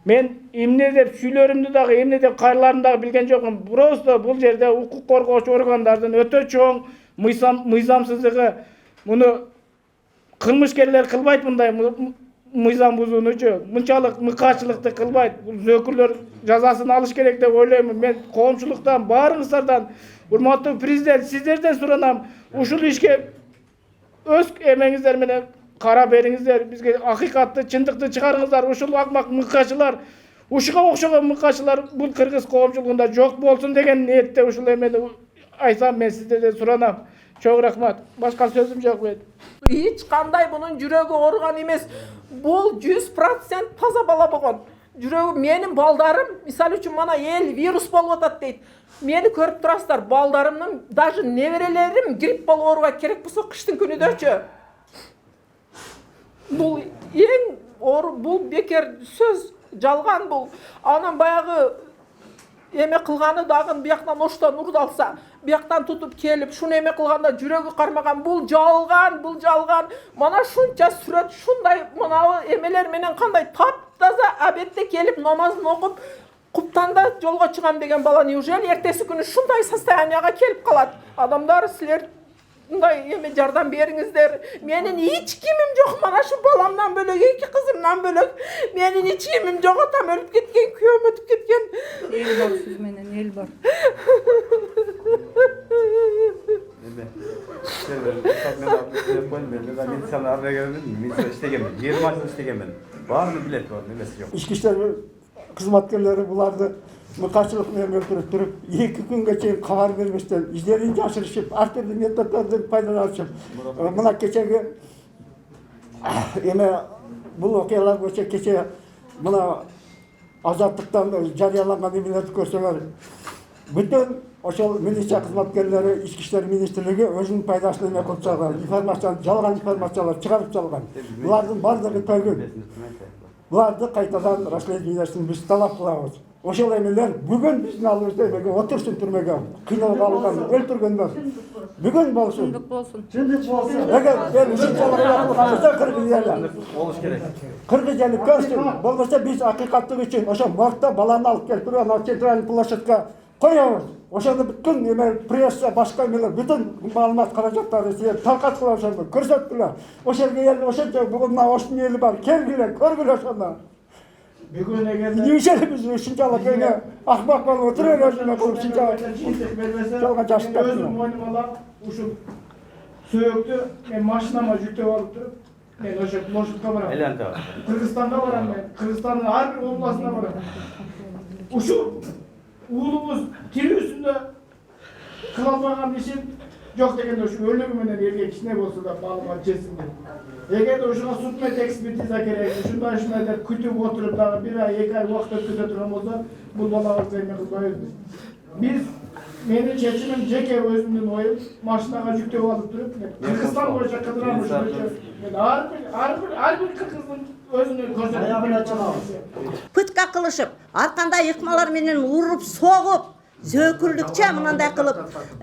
Men эмне деп сүйлөрүмдү дагы эмне деп кайрыларымды дагы билген жокмун. Просто бул жерде укук коргоочу органдардын өтө чоң мыйзамсыздыгы, муну кылмышкерлер кылбайт, мындай мыйзам бузуунучу, мынчалык мыкаачылыкты кылбайт. Бул зөөкүрлөр жазасын алыш керек деп ойлоймун. Мен коомчулуктан, баарыңыздардан, урматтуу президент, сиздерден суранам, ушул ишке өз эмеңиздер менен кара бериңиздер, бизге акыйкатты, чындыкты чыгарыңыздар. Ушул акмак мыкаачылар, ушуга окшогон мыкаачылар бул кыргыз коомчулугунда жок болсун деген ниетте ушул эмени айтсам, мен сиздерден суранам. Çok rahmat. Başka sözüm yok benim. Hiç kanday bunun жүрегі орған емес. Бұл 100% таза бала болған. Жүрегі менің балдарым, misal үшін мана ел вирус болып атат дейді. Мені көріп тұрасыздар, балдарымның, даже неверелерім грипп болып оруға керек болса қыштың күнідечі. Бұл ең бұл бекер сөз, жалған бұл. Анам баяғы эме кылганы дагы бияктан оштон урдалса, бияктан тутуп келип, шуну эме кылганда жүрөгү кармаган, бул жалган, бул жалган. Мана шунча сүрөт, шундай мына эмелер менен кандай таптаза абетте келип намазын окуп, куптанда жолго чыгам деген бала неужели эртеси күнү шундай состоянияга келип калат? Адамдар, силер мындай эме жардам бериңиздер. Менин эч кимим жок, мана шу баламдан бөлөк, эки кызымдан бөлөк менин эч кимим жок, атам өлүп кеткен, күйөөм өтүп кеткен. Эл бар, сиз менен эл бар. İçki işler kızmatkerleri bulardı mıkaçılık menен öldürüp durup 2 күнгө чейин кабар берместен издерин жашырышып, ар түрдүү методдордун пайдаланышып, мына кечеги эме бул окуялар боюнча кече мына азаттыктан жарыяланган эмелерди көрсөңөр, бүтүн ошол милиция кызматкерлери, ички иштер министрлиги өзүнүн пайдасына эме кылып салган, информацияны жалган информациялар чыгарып салган. Булардын бардыгы төгүл. Буларды кайтадан расследованиясын биз талап кылабыз. Ошол эмелер бүгүн биздин алдыбызда эмеге отурсын, түрмөгө кыйналып алган, өлтүргөндөр бүгүн болсун. Чындык болсун. Чындык болсун. Эгер мен ушунчалык кылса кыргыз эли болуш керек. Кыргыз эли көрсүн. Болбосо биз акыйкаттык үчүн ошо моргто баланы алып келип туруп, анау центральный площадька коебуз. Ошону бүткүн эме пресса, башка эмелер бүтүн маалымат каражаттары силер таркаткыла, ошону көрсөткүлөр. Ошол жерге эл ошончо бүгүн мына оштун эли бар, келгиле, көргүлө ошону. Bugün eğer Неужели biz ушунчалык эме акмак болуп отуруп өзүнө кылып ушунчалык жолго жашып özüm кетти? oynumalar, uşul söğüktü, ben maşinama yüklep alıp durup, ben ошо площадька барам. Kırgızstan'da varam ben, Kırgızstan'ın her bir oblasına varam. Uşul uğulumuz tiri üstünde kılalmagan işin yok degende uşul ölümü menen erkek kişine bolsa da bağlıma çesin dedi. Eğer de uşuna sutmet ekspertiza gerek, şundan şuna da kütüp oturup daha 1 ay, 2 ay vakit ötüde duran olsa, bu dolar zeyme kızmayız. Biz, benim çeçimim Ceke özümden oyup, maşinaga yüklep alıp durup, Kırgızstan boyunca kıdıramış. Her bir Kırgız'ın özünü koşar. Ayağına çalamaz. Pıtka kılışıp, arkanda yıkmalar menен urup, soğup, zökürdükçe mınандай kılıp,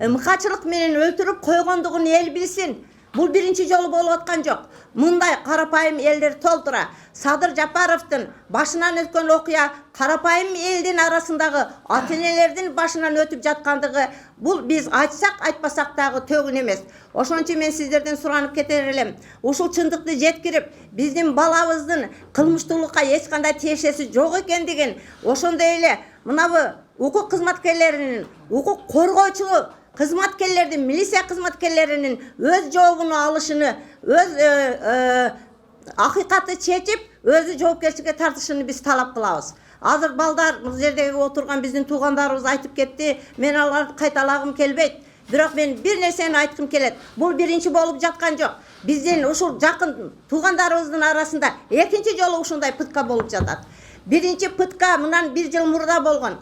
mıkaçılık menен öldürüp koygonduğunu el bilsin. Бұл birinci жолу болуп аткан жок. Мындай карапайым элдер толтура. Садыр Жапаровдун башынан өткөн окуя карапайым элдин арасындагы ата-энелердин башынан өтүп жаткандыгы бул биз айтсак айтпасак дагы төгүн эмес. Ошон үчүн мен сиздерден суранып кетер элем. Ушул чындыкты жеткирип, биздин балабыздын кылмыштуулукка эч кандай тиешеси жок экендигин, ошондой эле мынабы укук кызматкерлеринин, укук коргоочу kızmatkerlerinin, milisiya kızmatkerlerinin öz жообуну алышыны, öz акыйкатты чечип, өзү жоопкерчиликке тартышыны биз талап кылабыз. Азыр балдар бул жердеги отурган биздин туугандарыбыз айтып кетти. Мен аларды кайталагым келбейт. Бирок мен бир нерсени айткым келет. Бул биринчи болуп жаткан жок. Биздин ушул жакын туугандарыбыздын арасында экинчи жолу ушундай пытка болуп жатат. Биринчи пытка мындан 1 жыл мурда болгон.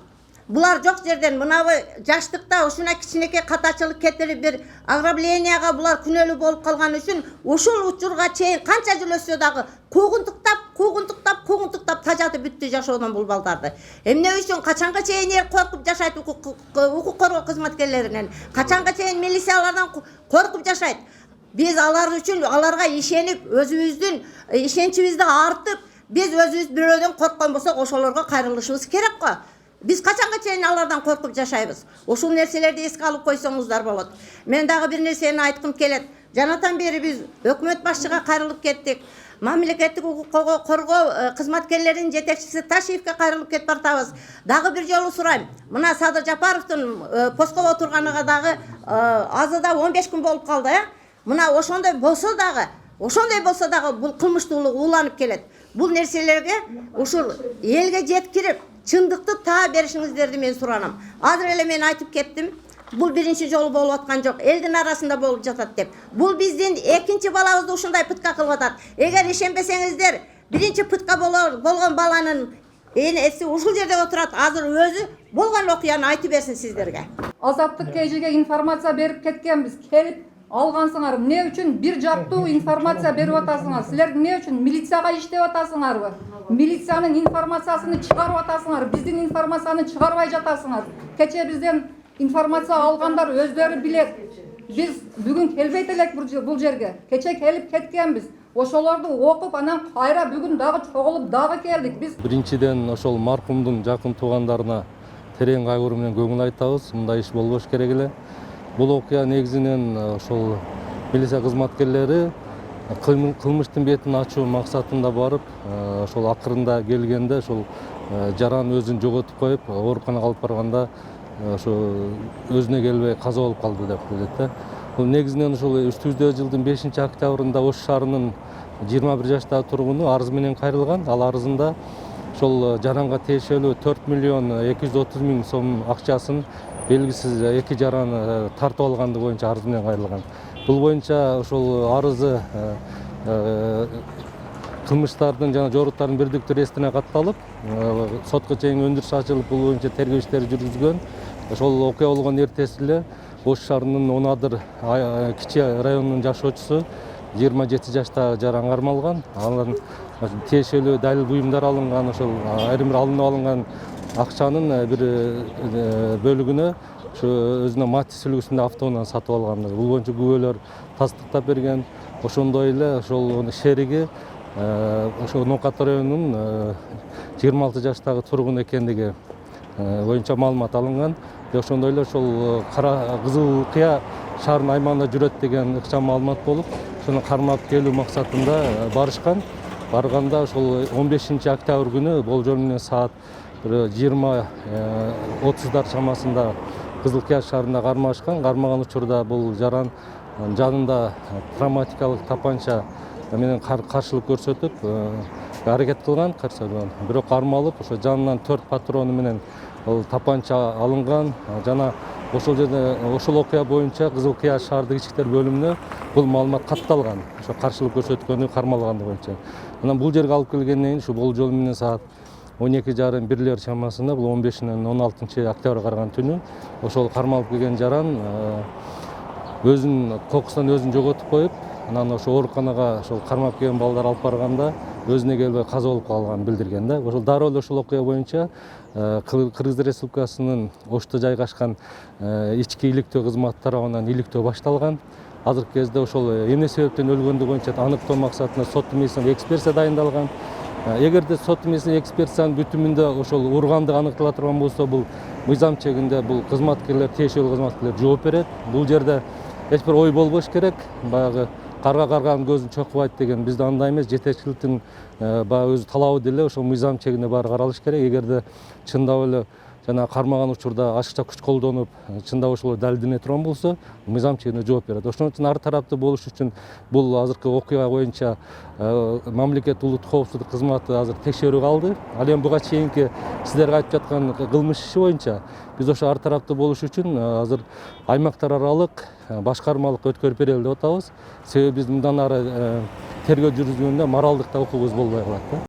Bular жок жерден мынабы жаштыкта ушуна кичинекей катачылык кетирип бир ограбленияга булар күнөөлүү болуп калган үчүн ушул учурга чейин канча жыл өссө дагы куугунтуктап тажатып бүттү жашоодон бул балдарды. Эмне үчүн качанга чейин эл коркуп жашайт укук коргоо кызматкерлеринен? Качанга чейин милициялардан коркуп жашайт? Биз алар үчүн аларга ишенип, өзүбүздүн ишеничибизди артып, Biz özümüz bирөөдөн корккон болсок ошолорго кайрылышыбыз керек го. Biz kaçanга чейин алардан коркуп жашайбыз. Ушул нерселерди эске алып койсоңуздар болот. Мен дагы бир нерсени айткым келет. Жанатан бери биз өкмөт башчыга кайрылып кеттик. Мамлекеттик укукка коргоо кызматкерлеринин жетекчиси Ташиевке кайрылып кетип бартабыз. Дагы бир жолу сурайм. Мына Садыр Жапаровдун посткого отурганына дагы азыда 15 күн болуп калды, Мына ошондой болсо дагы бул кылмыштуулук уланып келет. Бул нерселерге ушул элге жеткирип, чындыкты таа беришиңиздерди мен суранам. Азыр эле мен айтып кеттим. Бул биринчи жолу болуп аткан жок. Элдин арасында болуп жатат деп. Бул биздин экинчи балабызды ушундай пытка кылып атат. Эгер ишенбесеңиздер, биринчи пытка болгон баланын энеси ушул жерде отурат. Азыр өзү болгон окуяны айтып берсин сиздерге. Азаттык KG'ге информация берип кеткенбиз. Келип алгансыңар. Эмне үчүн бир жактуу информация берип атасыңар? Силер эмне үчүн милицияга иштеп атасыңарбы? Милициянын информациясын чыгарып атасыңар. Биздин информацияны чыгарбай жатасыңар. Кече бизден информация алгандар өздөрү билет. Биз бүгүн келбейт элек бул жерге. Кече келип кеткенбиз. Ошолорду окуп, анан кайра бүгүн дагы чогулуп дагы келдик. Биз биринчиден ошол маркумдун жакын туугандарына терең кайгыруу менен көңүл айтабыз. Мындай иш болбош керек эле. Бул окуя негизинен ошол милиция кызматкерлери кылмыштын бетин ачуу максатында барып, ошол акырында келгенде ошол жаран өзүн жоготуп коюп, ооруканага алып барганда ошо өзүнө келбей каза болуп калды деп билет да. Бул негизинен ошол үстүбүздөгү жылдын 5-октябрында Ош шаарынын 21 жаштагы тургуну арыз менен кайрылган. Ал арызында ошол жаранга тиешелүү 4 миллион 230 миң сом акчасын белгисиз эки жараны тартып алганды боюнча арыз менен кайрылган. Бул боюнча ошол арызы кылмыштардын жана жоруктардын бирдиктүү реестрине катталып, сотко чейин өндүрүш ачылып, бул боюнча тергөө иштери жүргүзгөн. Ошол окуя болгон эртеси эле Ош шаарынын Онадыр кичи районунун жашоочусу 27 жаштагы жаран кармалган. Анын тиешелүү далил буюмдар алынган, ошол айрым бир алынып алынган акчанын бир бөлүгүнө ошо өзүнүн Матис үлгүсүндө автоунан сатып алган. Бул боюнча күбөлөр тастыктап берген. Ошондой эле ошол шериги ошо Ноокат районунун 26 жаштагы тургун экендиги боюнча маалымат алынган. Ошондой эле ошол Кызыл Кыя шаарынын аймагында жүрөт деген ыкчам маалымат болуп, ошону кармап келүү максатында барышкан. Барганда ошол 15-октябрь күнү болжол менен саат 20:30 чамасында Кызыл Кыя шаарында кармашкан. Кармаган учурда бул жаран жанында травматикалык тапанча менен каршылык көрсөтүп аракет кылган, бирок кармалып, ошо жанынан 4 патрону менен тапанча алынган. Жана ошол жерде ошол окуя боюнча Кызыл Кыя шаардык ички бөлүмүнө бул маалымат катталган. Ошо каршылык көрсөткөнү кармалганы боюнча. Анан бул жерге алып келгенден кийин ушу болжол менен саат 12:30 чамасында, бул 15-16 октябрга караган түнү ошол кармалып келген жаран өзүнүн кокусунан өзүн жоготуп коюп, анан ошо ооруканага ошол кармап келген балдар алып барганда өзүнө келбей каза болуп калганын билдирген да. Ошол дароо эле ошол окуя боюнча Кыргыз Республикасынын Ошто жайгашкан ички иликтөө кызматы тарабынан иликтөө башталган. Азыркы кезде ошол эмне себептен өлгөндүгү боюнча аныктоо максатында сот медициналык экспертиза дайындалган. Эгерде сот медициналык экспертизанын бүтүмүндө ошол ургандык аныктала турган болсо, бул мыйзам чегинде бул кызматкерлер, тиешелүү кызматкерлер жооп берет. Бул жерде эч бир ой болбош керек. Баягы карга карганын көзүн чокубайт деген бизде андай эмес. Жетекчиликтин баягы өзү талабы деле ошол мыйзам чегинде баары каралыш керек. Эгерде чындап эле жана кармаган учурда ашыкча күч колдонуп, чындап ошол далилдене турган болсо, мыйзам чегинде жооп берет. Ошон үчүн ар тараптуу болуш үчүн бул азыркы окуя боюнча мамлекет улуттук коопсуздук кызматы азыр текшерүүгө алды. Ал эми буга чейинки сиздерге айтып жаткан кылмыш иши боюнча биз ошо ар тараптуу болуш үчүн азыр аймактар аралык башкармалык өткөрүп берели деп атабыз. Себеби биз мындан ары тергөө жүргүзгөндө моралдык да укугубуз болбой калат да.